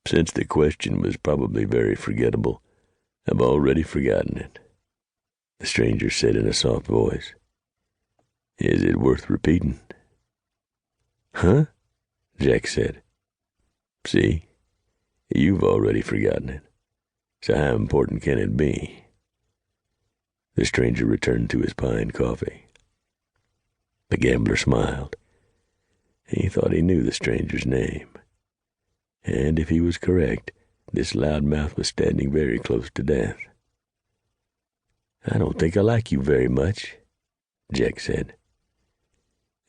Since the question was probably very forgettable, I've already forgotten it," the stranger said in a soft voice. "Is it worth repeating?" "Huh?" Jack said. "See, you've already forgotten it, so how important can it be?" The stranger returned to his pine coffee. The gambler smiled. He thought he knew the stranger's name, and if he was correct, this loudmouth was standing very close to death. "I don't think I like you very much," Jack said.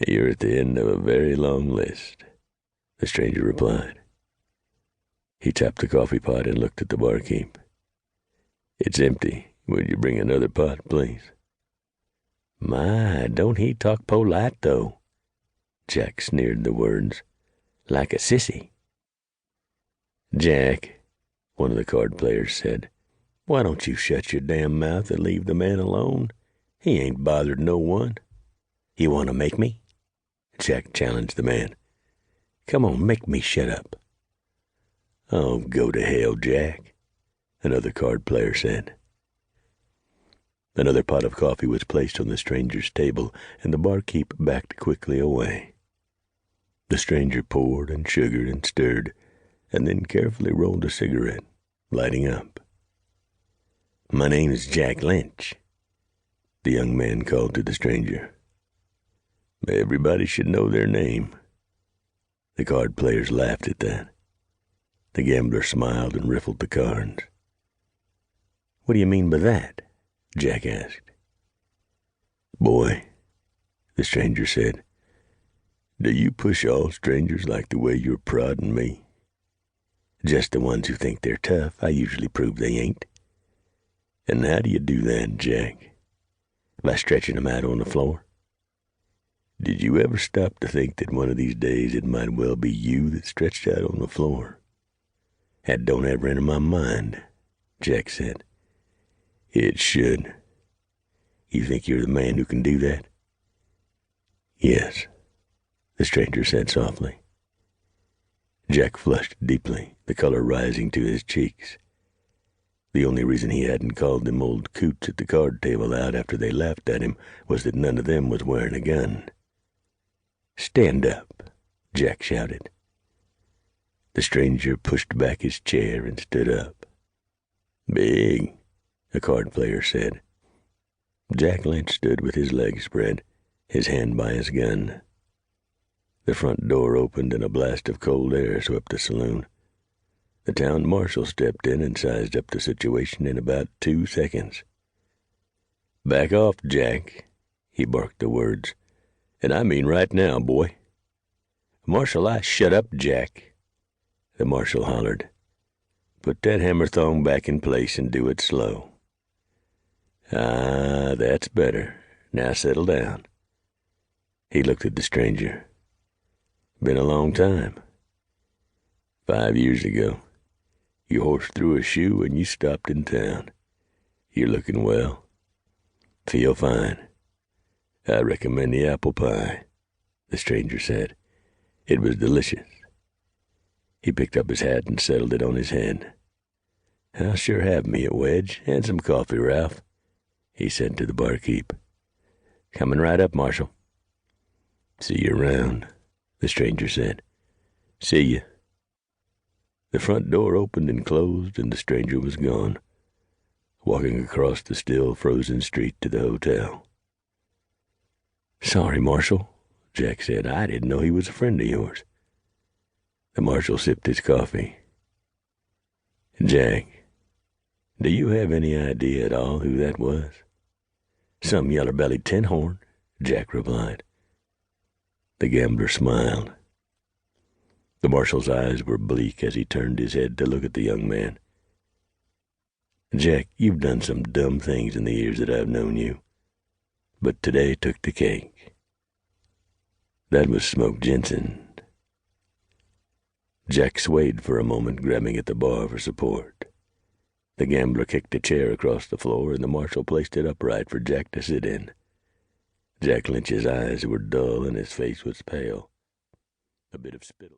"You're at the end of a very long list," the stranger replied. He tapped the coffee pot and looked at the barkeep. "It's empty. Would you bring another pot, please?" "My, don't he talk polite, though?" Jack sneered the words. "Like a sissy." "Jack," one of the card players said, "why don't you shut your damn mouth and leave the man alone? He ain't bothered no one." "You want to make me?" Jack challenged the man. "Come on, make me shut up." "Oh, go to hell, Jack," another card player said. Another pot of coffee was placed on the stranger's table, and the barkeep backed quickly away. The stranger poured and sugared and stirred, and then carefully rolled a cigarette, lighting up. "My name's Jack Lynch," the young man called to the stranger. "Everybody should know their name." The card players laughed at that. The gambler smiled and riffled the cards. "What do you mean by that?" Jack asked. "Boy," the stranger said, "do you push all strangers like the way you're prodding me?" "Just the ones who think they're tough. I usually prove they ain't." "And how do you do that, Jack?" "By stretching them out on the floor." "Did you ever stop to think that one of these days it might well be you that stretched out on the floor?" "That don't ever enter my mind," Jack said. "It should." "You think you're the man who can do that?" "Yes," the stranger said softly. Jack flushed deeply, the color rising to his cheeks. The only reason he hadn't called them old coots at the card table out after they laughed at him was that none of them was wearing a gun. "Stand up," Jack shouted. The stranger pushed back his chair and stood up. "Big," the card player said. Jack Lynch stood with his legs spread, his hand by his gun. The front door opened and a blast of cold air swept the saloon. The town marshal stepped in and sized up the situation in about 2 seconds. "Back off, Jack," he barked the words. "And I mean right now, boy." "Marshal, shut up, Jack," the marshal hollered. "Put that hammer thong back in place and do it slow." "Ah, that's better. Now settle down." He looked at the stranger. "Been a long time." "5 years ago. You horsed through a shoe and you stopped in town. You're looking well. Feel fine. I recommend the apple pie," the stranger said. "It was delicious." He picked up his hat and settled it on his head. "I'll sure have me a wedge and some coffee, Ralph," he said to the barkeep. "Coming right up, Marshal." "See you around," the stranger said. "See you." The front door opened and closed, and the stranger was gone, walking across the still frozen street to the hotel. "Sorry, Marshal," Jack said. "I didn't know he was a friend of yours." The marshal sipped his coffee. "Jack, do you have any idea at all who that was?" "Some yeller-bellied tin horn," Jack replied. The gambler smiled. The marshal's eyes were bleak as he turned his head to look at the young man. "Jack, you've done some dumb things in the years that I've known you, but today took the cake." That was Smoke Jensen. Jack swayed for a moment, grabbing at the bar for support. The gambler kicked a chair across the floor, and the marshal placed it upright for Jack to sit in. Jack Lynch's eyes were dull, and his face was pale. A bit of spittle